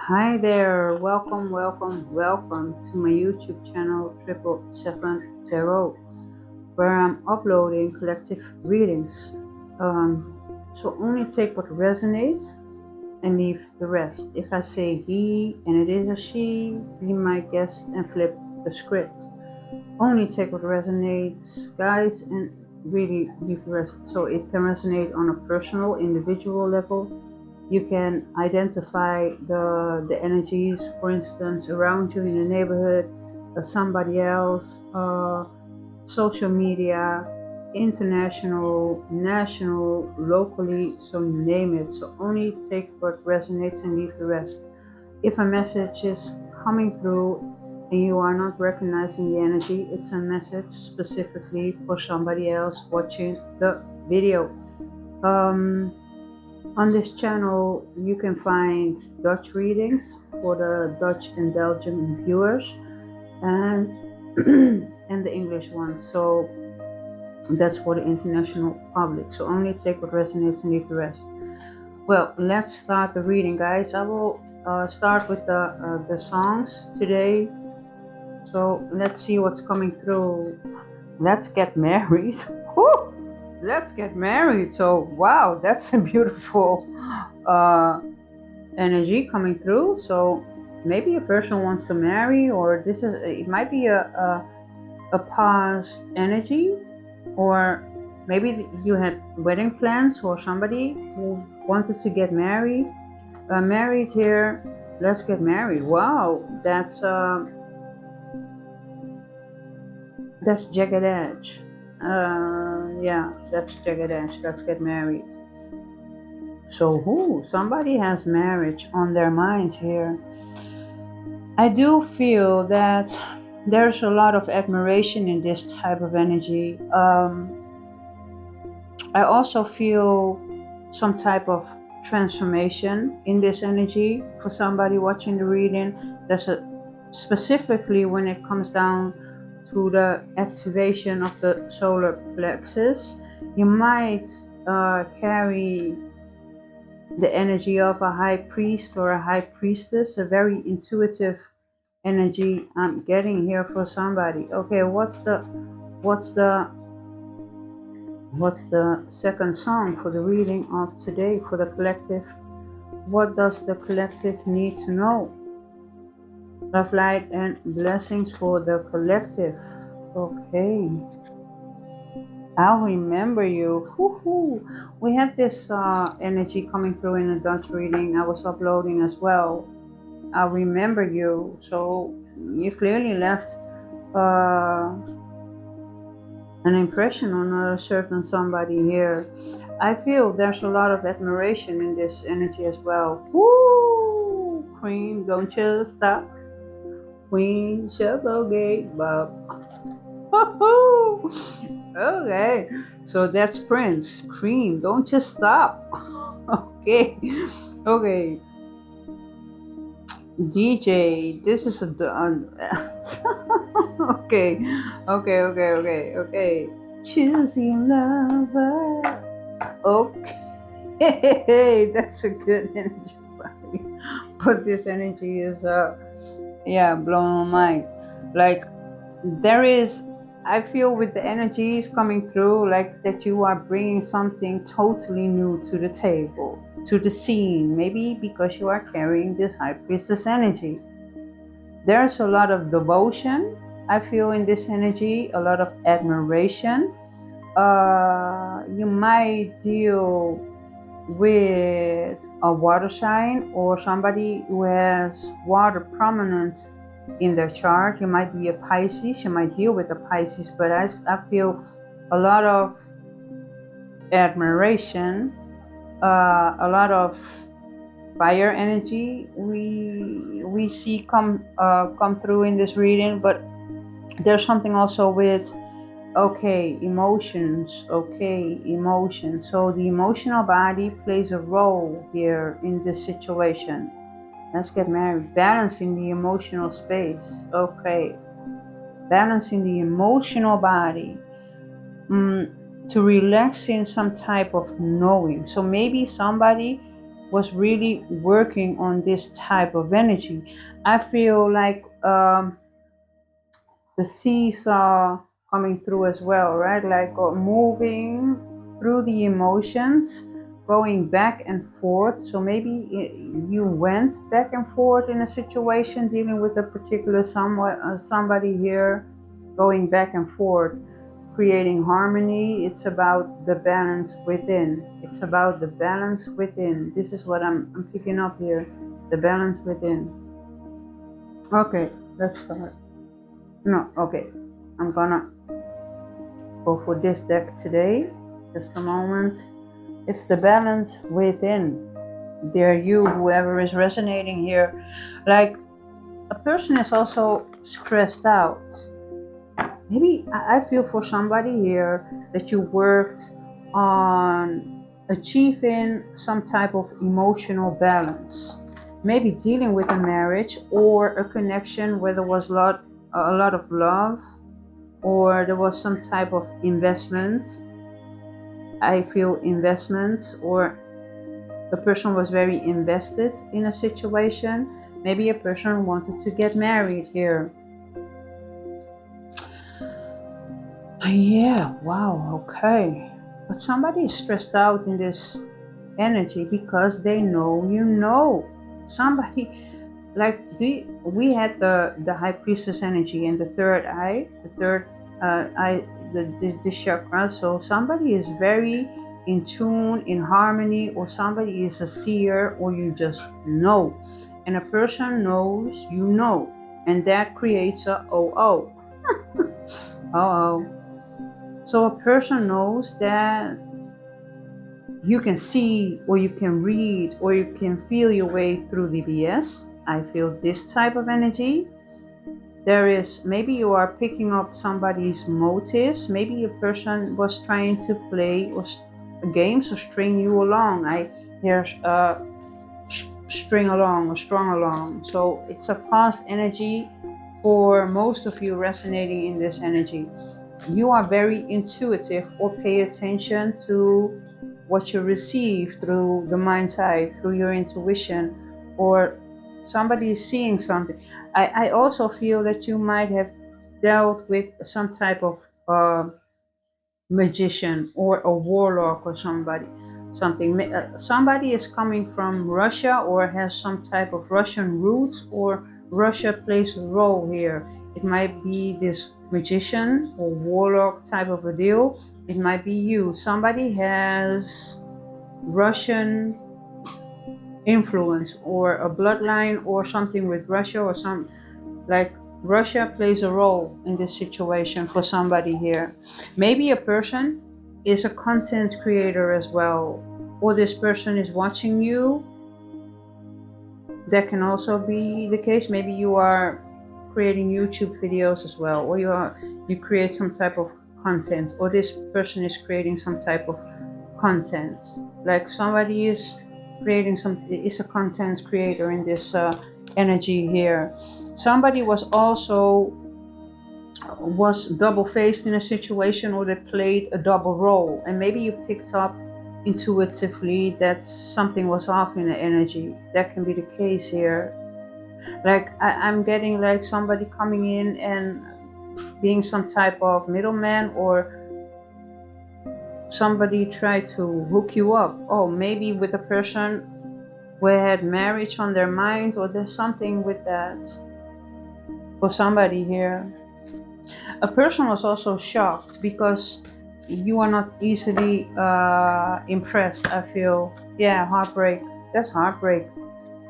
Hi there, welcome to my YouTube channel 777 Tarot, where I'm uploading collective readings. So only take what resonates and leave the rest. If I say he and it is a she, be my guest and flip the script. Only take what resonates, guys, and really leave the rest. So it can resonate on a personal, individual level. You can identify the energies, for instance, around you in the neighborhood, somebody else, social media, international, national, locally, so you name it. So only take what resonates and leave the rest. If a message is coming through and you are not recognizing the energy, it's a message specifically for somebody else watching the video. On this channel, you can find Dutch readings for the Dutch and Belgian viewers, and and the English ones. So that's for the international public. So only take what resonates and leave the rest. Well, let's start the reading, guys. I will start with the songs today. So let's see what's coming through. Let's get married. Woo! Let's get married. So wow, that's a beautiful energy coming through. So maybe a person wants to marry, or it might be a past energy, or maybe you had wedding plans for somebody who wanted to get married. Married here. Let's get married. Wow, that's jagged edge. Yeah, that's jagged edge. Let's get married. So somebody has marriage on their minds here. I do feel that there's a lot of admiration in this type of energy. I also feel some type of transformation in this energy for somebody watching the reading. Specifically when it comes down to the activation of the solar plexus, you might carry the energy of a high priest or a high priestess, a very intuitive energy I'm getting here for somebody. Okay, what's the second song for the reading of today for the collective? What does the collective need to know? Love, light, and blessings for the collective. Okay. I'll remember you. Woo-hoo. We had this energy coming through in a Dutch reading I was uploading as well. I'll remember you. So you clearly left an impression on a certain somebody here. I feel there's a lot of admiration in this energy as well. Woo! Queen, don't you stop. Queen, Shabogate, Bob. Okay, so that's Prince. Cream, don't you stop. Okay, okay. DJ, this is a okay, okay. Choosing lover. Okay, that's a good energy. Sorry, but this energy is blowing my mind. Like I feel with the energies coming through, like that you are bringing something totally new to the table, to the scene, maybe because you are carrying this high priestess energy. There's a lot of devotion, I feel, in this energy, a lot of admiration. You might deal with a water sign or somebody who has water prominent in their chart. You might be a Pisces, you might deal with a Pisces, but I feel a lot of admiration, a lot of fire energy we see come through in this reading. But there's something also with emotions. So the emotional body plays a role here in this situation. Let's get married. Balancing the emotional space. Okay. Balancing the emotional body. To relax in some type of knowing. So maybe somebody was really working on this type of energy. I feel like the seesaw coming through as well, right? Like moving through the emotions, going back and forth. So maybe you went back and forth in a situation dealing with a particular somebody here, going back and forth, creating harmony. It's about the balance within. It's about the balance within. This is what I'm picking up here. The balance within. Okay, let's start. No, okay. I'm gonna go for this deck today. Just a moment. It's the balance within. There you, whoever is resonating here. Like, a person is also stressed out. Maybe I feel for somebody here that you worked on achieving some type of emotional balance. Maybe dealing with a marriage or a connection where there was a lot of love, or there was some type of investment. I feel investments, or the person was very invested in a situation. Maybe a person wanted to get married here. Yeah, wow, okay. But somebody is stressed out in this energy because they know you know. Somebody, like we had the high priestess energy and the third eye, the chakra. So somebody is very in tune, in harmony, or somebody is a seer, or you just know. And a person knows you know, and that creates a oh. So a person knows that you can see, or you can read, or you can feel your way through the BS. I feel this type of energy. There is, maybe you are picking up somebody's motives. Maybe a person was trying to play games or string you along. I hear string along or strong along. So it's a past energy for most of you resonating in this energy. You are very intuitive, or pay attention to what you receive through the mind's eye, through your intuition, or somebody is seeing something. I also feel that you might have dealt with some type of magician or a warlock or somebody. Somebody is coming from Russia or has some type of Russian roots, or Russia plays a role here. It might be this magician or warlock type of a deal. It might be you. Somebody has Russian influence or a bloodline or something with Russia, or some, like, Russia plays a role in this situation for somebody here. Maybe a person is a content creator as well, or this person is watching you. That can also be the case. Maybe you are creating YouTube videos as well, or you create some type of content, or this person is creating some type of content. Like somebody is creating is a content creator in this energy here. Somebody was double-faced in a situation, or they played a double role, and maybe you picked up intuitively that something was off in the energy. That can be the case here. Like I'm getting like somebody coming in and being some type of middleman, or somebody tried to hook you up. Oh, maybe with a person who had marriage on their mind, or there's something with that for somebody here. A person was also shocked because you are not easily impressed, I feel. Yeah, heartbreak. That's heartbreak.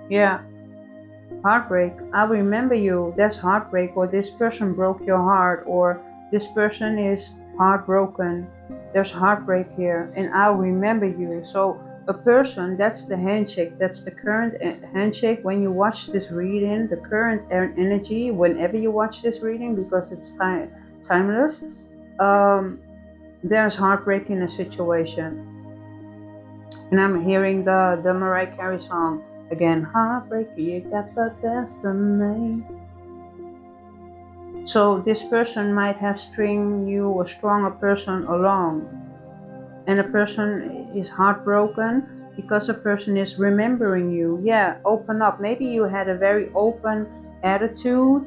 Yeah, heartbreak. I remember you. That's heartbreak. Or this person broke your heart, or this person is heartbroken. There's heartbreak here, and I'll remember you. So a person, that's the handshake. That's the current handshake. When you watch this reading, the current energy, whenever you watch this reading, because it's timeless, there's heartbreak in a situation. And I'm hearing the Mariah Carey song again. Heartbreak, you got the destiny. So this person might have string you or strung a person along, and a person is heartbroken. because a person is remembering you. Yeah, open up. Maybe you had a very open attitude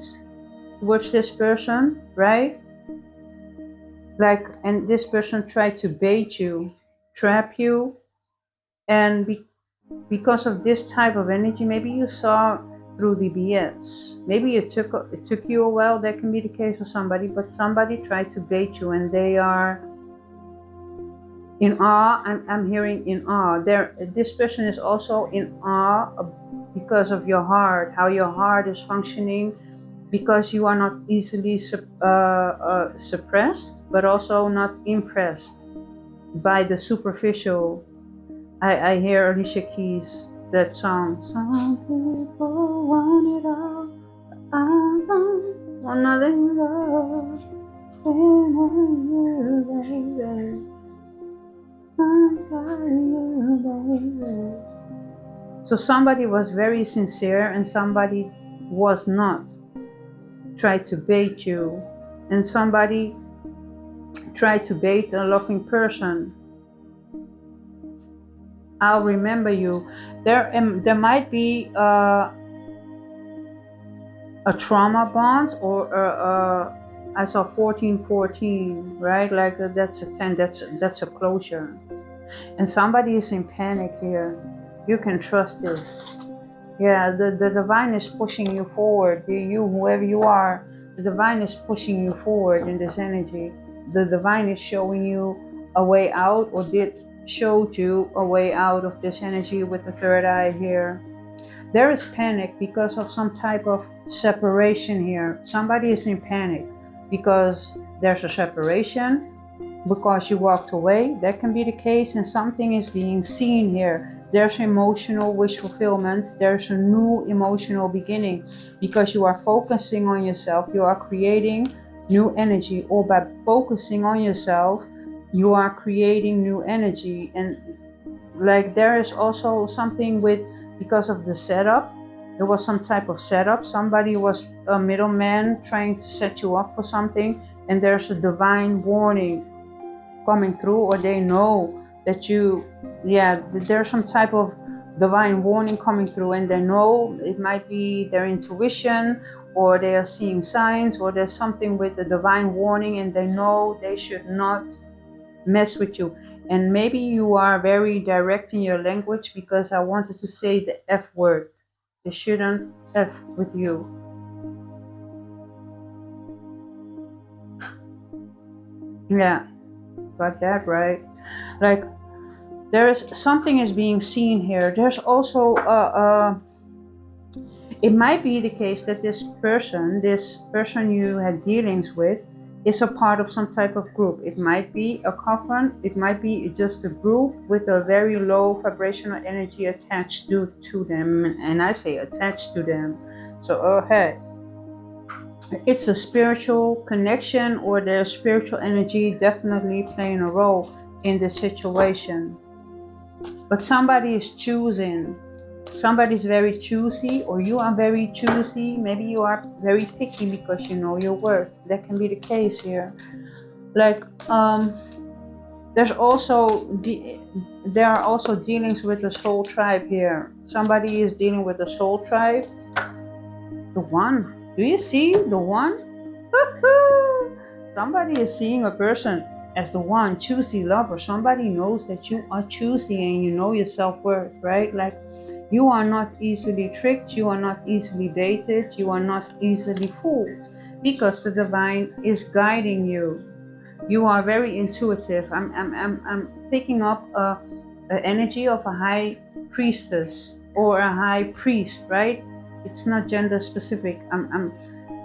towards this person, right? Like, and this person tried to bait you, trap you, and because of this type of energy, maybe you saw through the BS. Maybe it took you a while. That can be the case for somebody, but somebody tried to bait you, and they are in awe. I'm hearing in awe. This person is also in awe because of your heart, how your heart is functioning, because you are not easily suppressed, but also not impressed by the superficial. I hear Alicia Keys, that song. Some people want it all, but I want nothing love. When I'm you, baby, I'm you, baby. So somebody was very sincere and somebody was not. Tried to bait you, and somebody tried to bait a loving person. I'll remember you. There might be a trauma bond, or I saw 1414, right? Like that's a 10. That's a closure. And somebody is in panic here. You can trust this. Yeah, the divine is pushing you forward. You, whoever you are, the divine is pushing you forward in this energy. The divine is showing you a way out, or showed you a way out of this energy with the third eye here. There is panic because of some type of separation here. Somebody is in panic because there's a separation, because you walked away. That can be the case, and something is being seen here. There's emotional wish fulfillment. There's a new emotional beginning because you are focusing on yourself. You are creating new energy, or by focusing on yourself, you are creating new energy. And like there is also something with, because of the setup, there was some type of setup. Somebody was a middleman trying to set you up for something, and there's a divine warning coming through, or they know that there's some type of divine warning coming through, and they know. It might be their intuition, or they are seeing signs, or there's something with the divine warning, and they know they should not mess with you. And maybe you are very direct in your language, because I wanted to say the F word. They shouldn't F with you. Yeah, got that right. Like, there is something is being seen here. There's also it might be the case that this person you had dealings with, is a part of some type of group. It might be a coven, it might be just a group with a very low vibrational energy attached to them. And I say attached to them. So hey, it's a spiritual connection, or their spiritual energy definitely playing a role in this situation. But somebody is choosing. Somebody's very choosy, or you are very choosy. Maybe you are very picky because you know your worth. That can be the case here. Like, there are also dealings with the soul tribe here. Somebody is dealing with the soul tribe. The one. Do you see the one? Somebody is seeing a person as the one, choosy lover. Somebody knows that you are choosy and you know your self-worth, right? Like, you are not easily tricked, you are not easily baited, you are not easily fooled, because the divine is guiding you. You are very intuitive. I'm picking up a energy of a high priestess or a high priest, right? It's not gender specific. I'm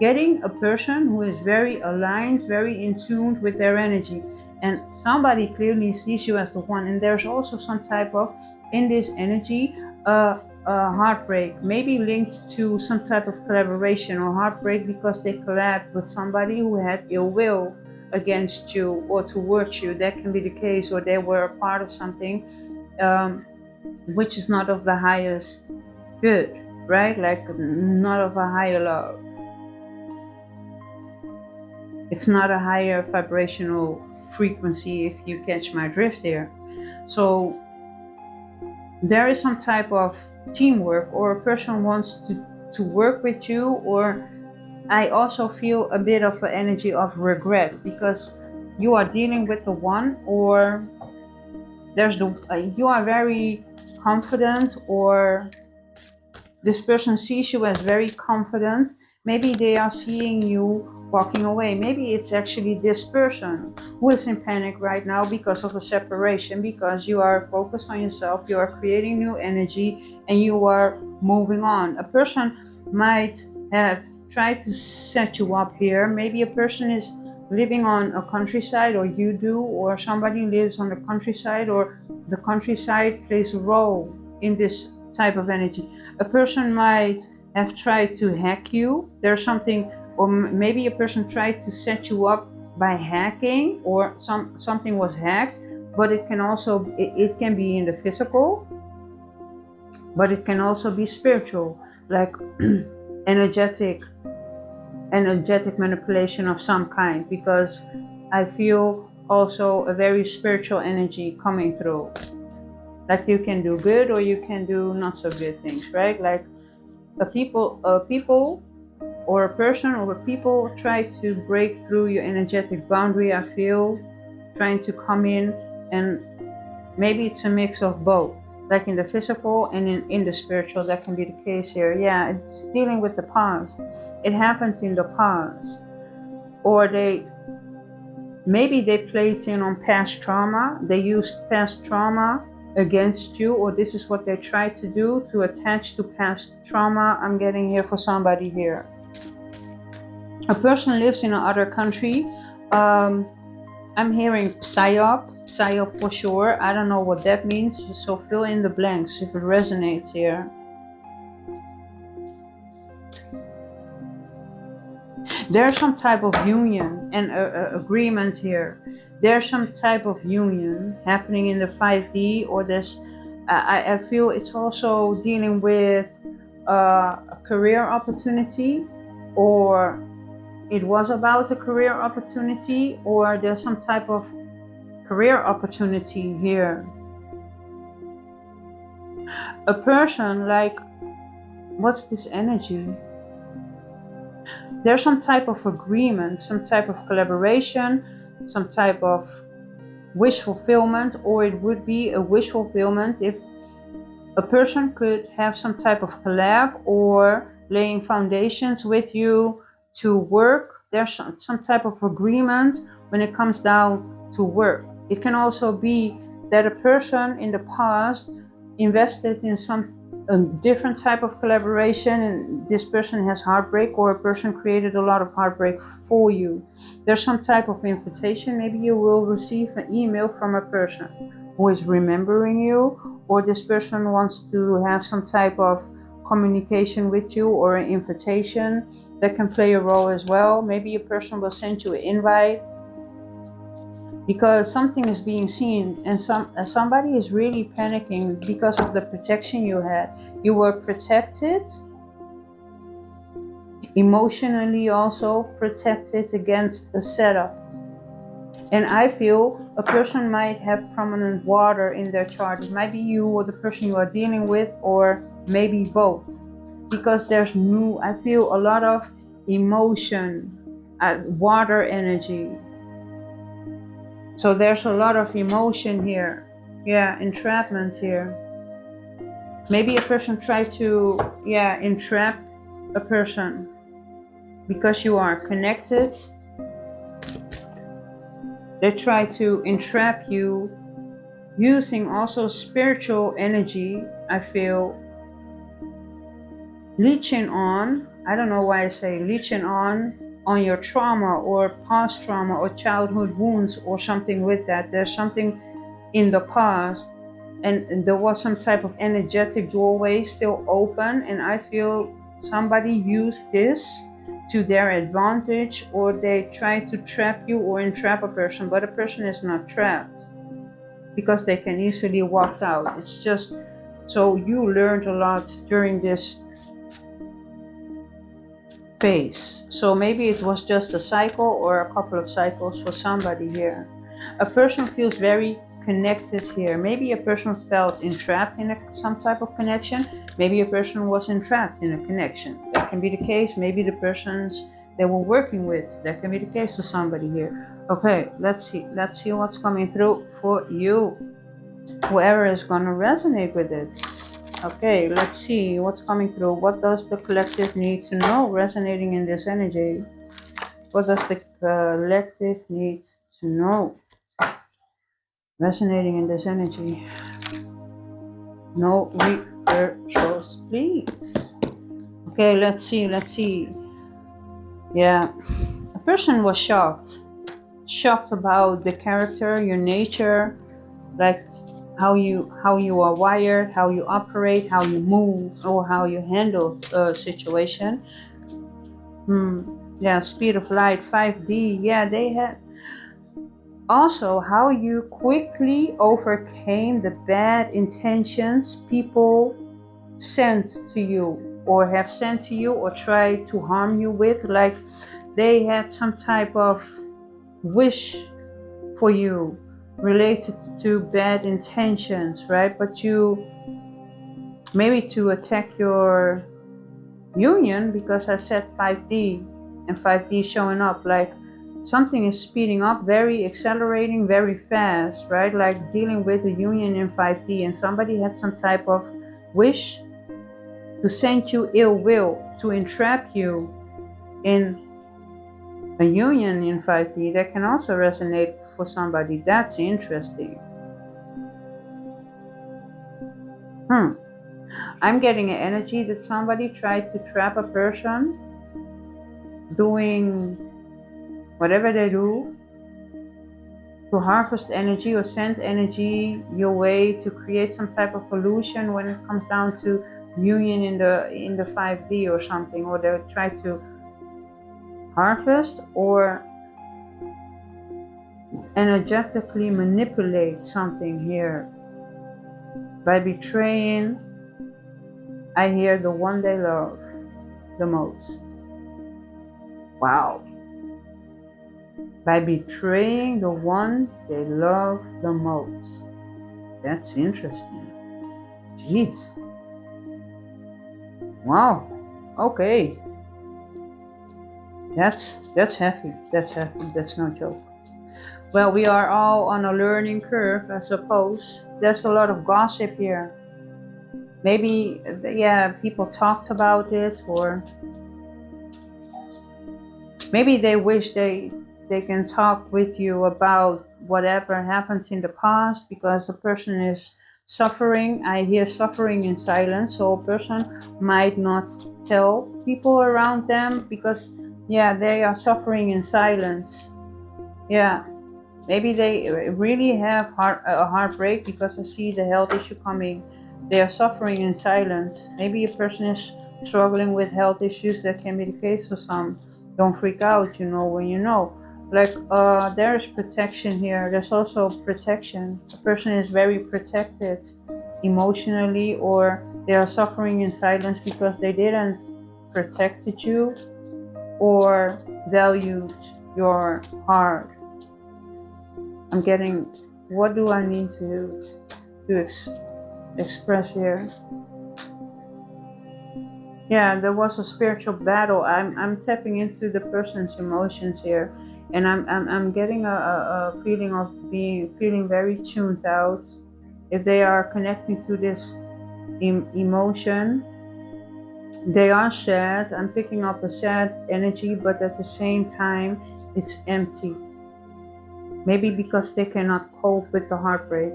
getting a person who is very aligned, very in tune with their energy. And somebody clearly sees you as the one. And there's also some type of, in this energy, heartbreak, maybe linked to some type of collaboration, or heartbreak because they collabed with somebody who had ill will against you or towards you. That can be the case, or they were a part of something which is not of the highest good, right? Like, not of a higher love. It's not a higher vibrational frequency, if you catch my drift here. So there is some type of teamwork, or a person wants to work with you, or I also feel a bit of an energy of regret, because you are dealing with the one, or there's the you are very confident, or this person sees you as very confident. Maybe they are seeing you walking away. Maybe it's actually this person who is in panic right now because of a separation, because you are focused on yourself, you are creating new energy, and you are moving on. A person might have tried to set you up here. Maybe a person is living on a countryside, or you do, or somebody lives on the countryside, or the countryside plays a role in this type of energy. A person might have tried to hack you. There's something, or maybe a person tried to set you up by hacking, or something was hacked. But it can also, it can be in the physical, but it can also be spiritual, like energetic manipulation of some kind, because I feel also a very spiritual energy coming through. Like you can do good, or you can do not so good things, right? Like a people or a person or people try to break through your energetic boundary, I feel, trying to come in, and maybe it's a mix of both, like in the physical and in the spiritual. That can be the case here. Yeah, it's dealing with the past. It happened in the past, or maybe they played in on past trauma. They used past trauma against you, or this is what they try to do, to attach to past trauma. I'm getting here for somebody here. A person lives in another country. I'm hearing psyop for sure. I don't know what that means, so fill in the blanks if it resonates here. There's some type of union and agreement here. There's some type of union happening in the 5D, or this. I feel it's also dealing with a career opportunity, or it was about a career opportunity, or there's some type of career opportunity here. A person, like, what's this energy? There's some type of agreement, some type of collaboration, some type of wish fulfillment, or it would be a wish fulfillment if a person could have some type of collab, or laying foundations with you to work. There's some type of agreement when it comes down to work. It can also be that a person in the past invested in a different type of collaboration, and this person has heartbreak, or a person created a lot of heartbreak for you. There's some type of invitation. Maybe you will receive an email from a person who is remembering you, or this person wants to have some type of communication with you, or an invitation. That can play a role as well. Maybe a person will send you an invite because something is being seen, and somebody is really panicking because of the protection you had. You were protected emotionally, also protected against a setup. And I feel a person might have prominent water in their chart. It might be you, or the person you are dealing with, or maybe both, because there's I feel a lot of emotion, water energy. So there's a lot of emotion here. Yeah, entrapment here. Maybe a person tried to, entrap a person because you are connected. They try to entrap you using also spiritual energy, I feel. Leeching on, I don't know why I say leeching on your trauma, or past trauma, or childhood wounds, or something with that. There's something in the past, and there was some type of energetic doorway still open, and I feel somebody used this to their advantage, or they try to trap you or entrap a person, but a person is not trapped because they can easily walk out. It's just, so you learned a lot during this phase. So maybe it was just a cycle, or a couple of cycles for somebody here. A person feels very connected here. Maybe a person felt entrapped in some type of connection. Maybe a person was entrapped in a connection. That can be the case. Maybe the persons they were working with, that can be the case for somebody here. Okay, let's see what's coming through for you, whoever is going to resonate with it. Okay, let's see what's coming through. What does the collective need to know resonating in this energy? What does the collective need to know resonating in this energy? No reversals, please. Okay, let's see. Yeah, a person was shocked about the character, your nature, like how you are wired, how you operate, how you move, or how you handle a situation. Yeah, speed of light, 5D. Yeah, they had also how you quickly overcame the bad intentions people sent to you or have sent to you or tried to harm you with. Like they had some type of wish for you related to bad intentions, right? But you maybe to attack your union, because I said 5D and 5D showing up, like something is speeding up, very accelerating, very fast, right? Like dealing with the union in 5D, and somebody had some type of wish to send you ill will, to entrap you in a union in 5D. That can also resonate for somebody. That's interesting. I'm getting an energy that somebody tried to trap a person doing whatever they do to harvest energy or send energy your way to create some type of illusion when it comes down to union in the 5D or something, or they try to harvest or energetically manipulate something here by betraying. I hear the one they love the most. Wow. By betraying the one they love the most. That's interesting. Jeez. Wow. Okay. That's heavy. That's heavy. That's no joke. Well, we are all on a learning curve, I suppose. There's a lot of gossip here. Maybe, yeah, people talked about it, or maybe they wish they can talk with you about whatever happened in the past, because a person is suffering. I hear suffering in silence, so a person might not tell people around them because, yeah, they are suffering in silence. Yeah, maybe they really have a heartbreak, because I see the health issue coming. They are suffering in silence. Maybe a person is struggling with health issues. That can be the case for some. Don't freak out, you know when you know. Like there is protection here. There's also protection. A person is very protected emotionally, or they are suffering in silence because they didn't protected you or valued your heart. I'm getting, what do I need to express here? Yeah, there was a spiritual battle. I'm tapping into the person's emotions here, and I'm getting a feeling of feeling very tuned out. If they are connecting to this emotion, they are sad. I'm picking up a sad energy, but at the same time, it's empty. Maybe because they cannot cope with the heartbreak,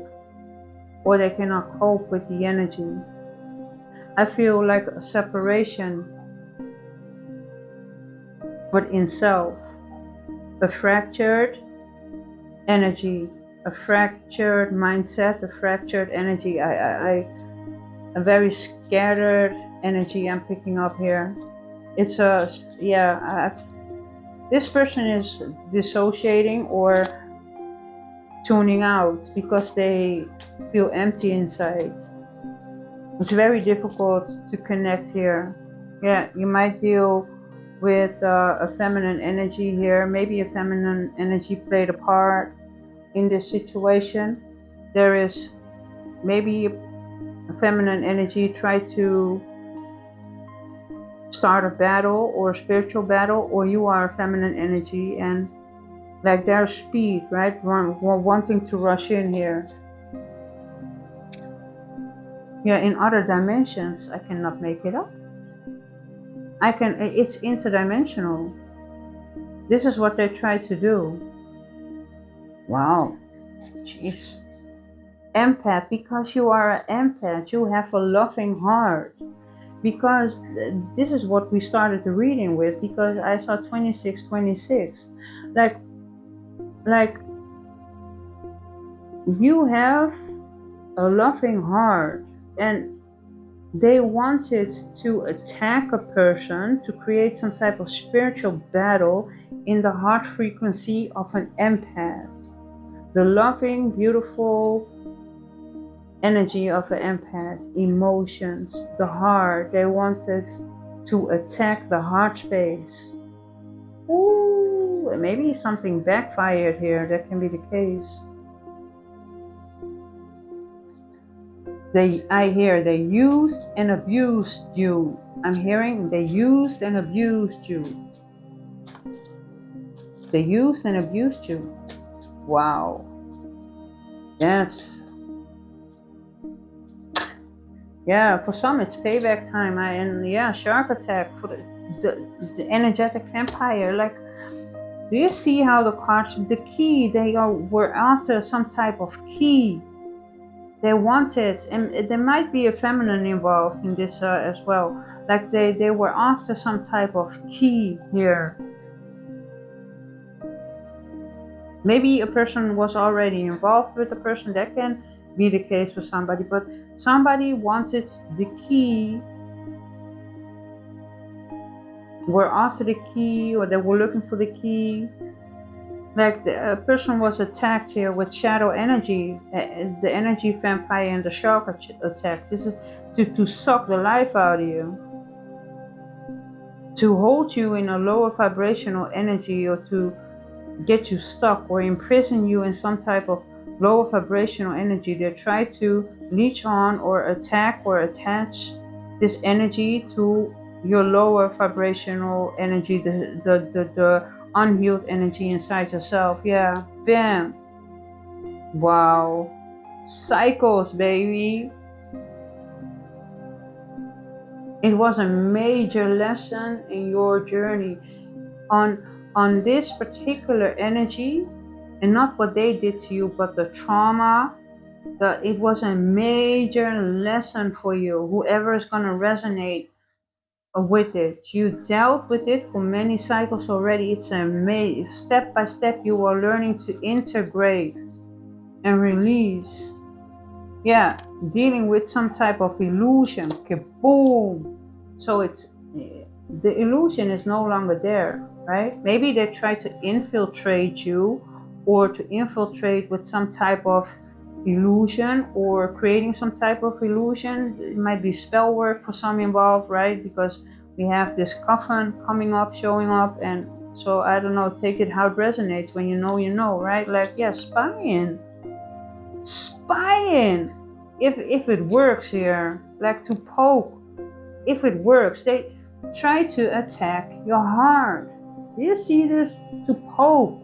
or they cannot cope with the energy. I feel like a separation, but in self. A fractured energy, a fractured mindset, a fractured energy. A very scattered energy I'm picking up here. It's a, yeah, this person is dissociating or tuning out because they feel empty inside. It's very difficult to connect here. Yeah, you might deal with a feminine energy here. Maybe a feminine energy played a part in this situation. there is maybe a feminine energy try to start a battle or a spiritual battle, or you are a feminine energy and like there's speed, right? Wanting to rush in here. Yeah, in other dimensions, I cannot make it up. It's interdimensional. This is what they try to do. Wow. Jeez. Empath, because you are an empath, you have a loving heart. Because this is what we started the reading with, because I saw 2626. Like you have a loving heart, and they wanted to attack a person to create some type of spiritual battle in the heart frequency of an empath. The loving, beautiful energy of an empath, emotions, the heart. They wanted to attack the heart space. Ooh, maybe something backfired here. That can be the case. I hear they used and abused you. I'm hearing they used and abused you. They used and abused you. Wow. Yes. Yeah, for some it's payback time. And yeah, shark attack for the energetic vampire. Like, do you see how the cards, the key, were after some type of key. They wanted, and there might be a feminine involved in this as well. Like they were after some type of key here. Maybe a person was already involved with the person. That can be the case for somebody, but somebody wanted the key, were after the key, or they were looking for the key. Like the person was attacked here with shadow energy, the energy vampire and the shark attack. This is to suck the life out of you, to hold you in a lower vibrational energy, or to get you stuck or imprison you in some type of lower vibrational energy. They try to leech on or attack or attach this energy to your lower vibrational energy, the unhealed energy inside yourself. Yeah, bam. Wow. Cycles, baby. It was a major lesson in your journey on this particular energy, and not what they did to you, but the trauma. It was a major lesson for you, whoever is going to resonate with it. You dealt with it for many cycles already. It's a step by step you are learning to integrate and release. Yeah, dealing with some type of illusion. Kaboom! So it's the illusion is no longer there, right? Maybe they try to infiltrate you, or to infiltrate with some type of illusion, or creating some type of illusion. It might be spell work for some involved, right? Because we have this coffin coming up, showing up, and so I don't know, take it how it resonates. When you know, right? Like, yeah, spying. If it works here, like to poke. If it works, they try to attack your heart. Do you see this? To poke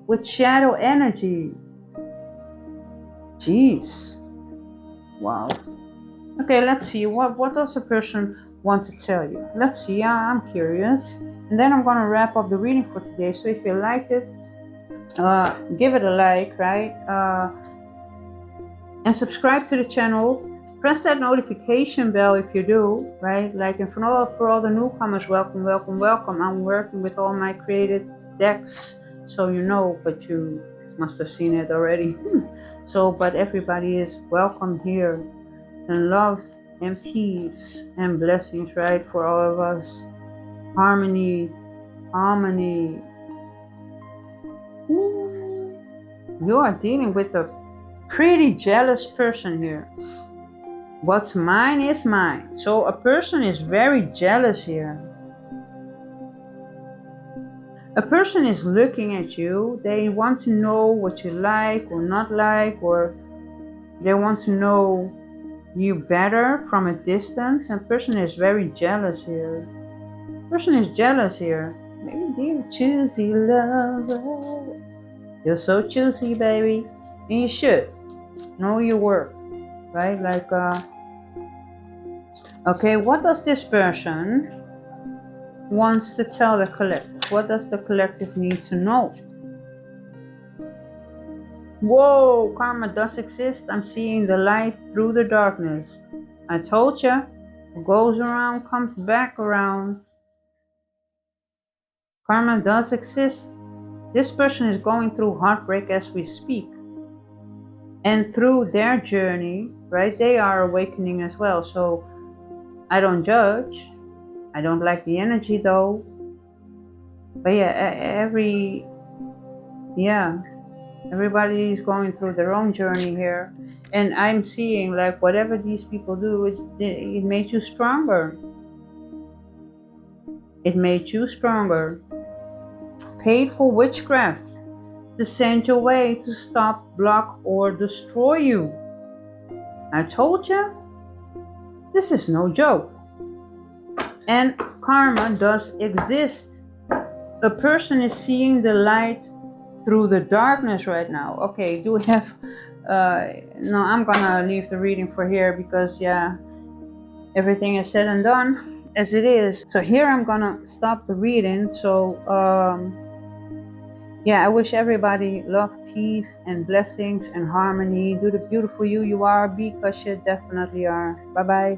with shadow energy. Jeez. Wow. Okay, let's see. What does the person want to tell you? Let's see. I'm curious. And then I'm going to wrap up the reading for today. So if you liked it, give it a like, right? And subscribe to the channel. Press that notification bell if you do, right? Like, and for all the newcomers, welcome, welcome, welcome. I'm working with all my created decks, so you know, but you must have seen it already. So, but everybody is welcome here. And love and peace and blessings, right, for all of us. Harmony. Ooh. You are dealing with a pretty jealous person here. What's mine is mine. So a person is very jealous here. A person is looking at you. They want to know what you like or not like, or They want to know you better from a distance, and person is very jealous here. Person is jealous here. Maybe dear choosy lover. You're so choosy, baby. And you should know your worth, right? Like, okay, what does this person wants to tell the collective? What does the collective need to know? Whoa, karma does exist. I'm seeing the light through the darkness. I told ya, what goes around comes back around. Karma does exist. This person is going through heartbreak as we speak. And through their journey, right, they are awakening as well. So I don't judge. I don't like the energy though. But yeah, everybody is going through their own journey here. And I'm seeing like whatever these people do, it made you stronger. It made you stronger. Paid for witchcraft to send your way to stop, block, or destroy you. I told you, this is no joke. And karma does exist. A person is seeing the light through the darkness right now. Okay, do we have no, I'm gonna leave the reading for here because yeah, everything is said and done as it is. So here I'm gonna stop the reading. So yeah, I wish everybody love, peace, and blessings and harmony. Do the beautiful you are, because you definitely are. Bye bye.